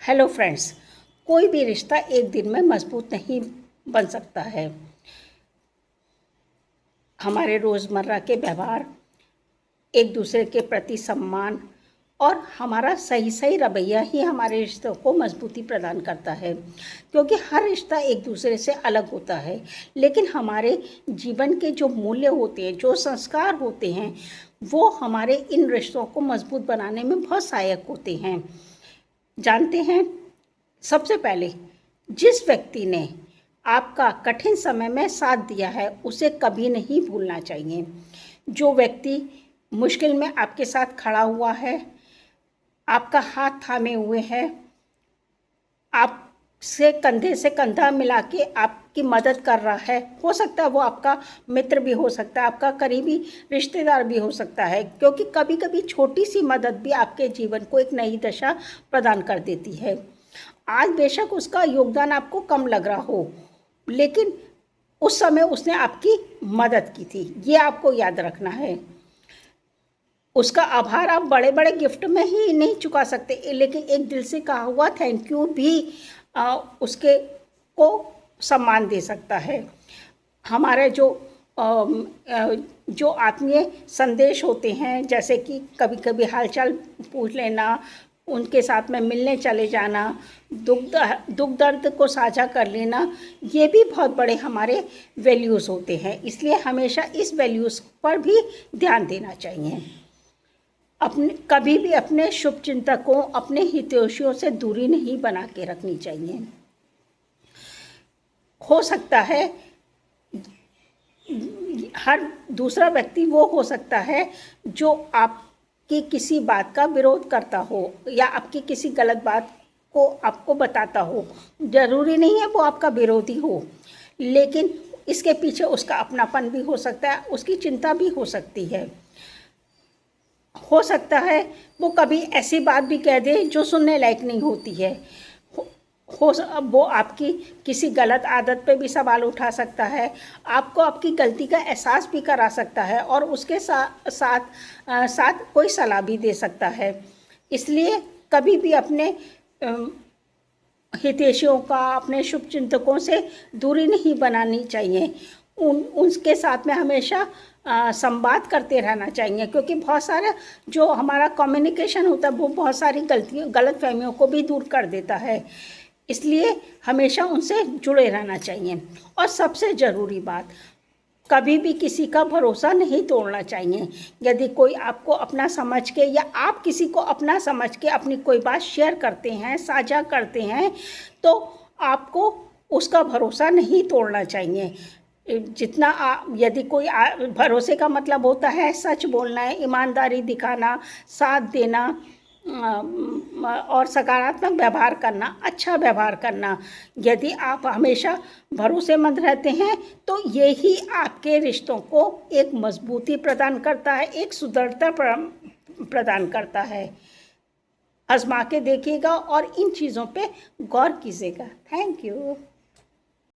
Hello friends, कोई भी रिश्ता एक दिन में मजबूत नहीं बन सकता है। हमारे रोज़मर्रा के व्यवहार, एक दूसरे के प्रति सम्मान और हमारा सही सही रवैया ही हमारे रिश्तों को मजबूती प्रदान करता है। क्योंकि हर रिश्ता एक दूसरे से अलग होता है, लेकिन हमारे जीवन के जो मूल्य होते हैं, जो संस्कार होते हैं, वो हमारे इन रिश्तों को मजबूत बनाने में बहुत सहायक होते हैं। जानते हैं, सबसे पहले जिस व्यक्ति ने आपका कठिन समय में साथ दिया है उसे कभी नहीं भूलना चाहिए। जो व्यक्ति मुश्किल में आपके साथ खड़ा हुआ है, आपका हाथ थामे हुए है, आपसे कंधे से कंधा मिला के आपकी मदद कर रहा है, हो सकता है वो आपका मित्र भी हो सकता है, आपका करीबी रिश्तेदार भी हो सकता है। क्योंकि कभी कभी छोटी सी मदद भी आपके जीवन को एक नई दिशा प्रदान कर देती है। आज बेशक उसका योगदान आपको कम लग रहा हो, लेकिन उस समय उसने आपकी मदद की थी, ये आपको याद रखना है। उसका आभार आप बड़े बड़े गिफ्ट में ही नहीं चुका सकते, लेकिन एक दिल से कहा हुआ थैंक यू भी उसके को सम्मान दे सकता है। हमारे जो आत्मीय संदेश होते हैं, जैसे कि कभी कभी हालचाल पूछ लेना, उनके साथ में मिलने चले जाना, दुख दर्द को साझा कर लेना, ये भी बहुत बड़े हमारे वैल्यूज़ होते हैं। इसलिए हमेशा इस वैल्यूज़ पर भी ध्यान देना चाहिए। कभी भी अपने शुभचिंतकों, अपने हितैषियों से दूरी नहीं बना के रखनी चाहिए। हो सकता है हर दूसरा व्यक्ति वो हो सकता है जो आपकी किसी बात का विरोध करता हो या आपकी किसी गलत बात को आपको बताता हो। ज़रूरी नहीं है वो आपका विरोधी हो, लेकिन इसके पीछे उसका अपनापन भी हो सकता है, उसकी चिंता भी हो सकती है। हो सकता है वो कभी ऐसी बात भी कह दे जो सुनने लायक नहीं होती है। वो आपकी किसी गलत आदत पे भी सवाल उठा सकता है, आपको आपकी गलती का एहसास भी करा सकता है और उसके साथ कोई सलाह भी दे सकता है। इसलिए कभी भी अपने हितैषियों का, अपने शुभचिंतकों से दूरी नहीं बनानी चाहिए। उनके साथ में हमेशा संवाद करते रहना चाहिए, क्योंकि बहुत सारा जो हमारा कम्युनिकेशन होता है वो बहुत सारी गलतफहमियों को भी दूर कर देता है। इसलिए हमेशा उनसे जुड़े रहना चाहिए। और सबसे ज़रूरी बात, कभी भी किसी का भरोसा नहीं तोड़ना चाहिए। यदि कोई आपको अपना समझ के या आप किसी को अपना समझ के अपनी कोई बात शेयर करते हैं, साझा करते हैं, तो आपको उसका भरोसा नहीं तोड़ना चाहिए। यदि कोई भरोसे का मतलब होता है सच बोलना है, ईमानदारी दिखाना, साथ देना और सकारात्मक व्यवहार करना, अच्छा व्यवहार करना। यदि आप हमेशा भरोसेमंद रहते हैं तो यही आपके रिश्तों को एक मजबूती प्रदान करता है, एक सुदृढ़ता प्रदान करता है। आजमा के देखिएगा और इन चीज़ों पे गौर कीजिएगा। Thank you.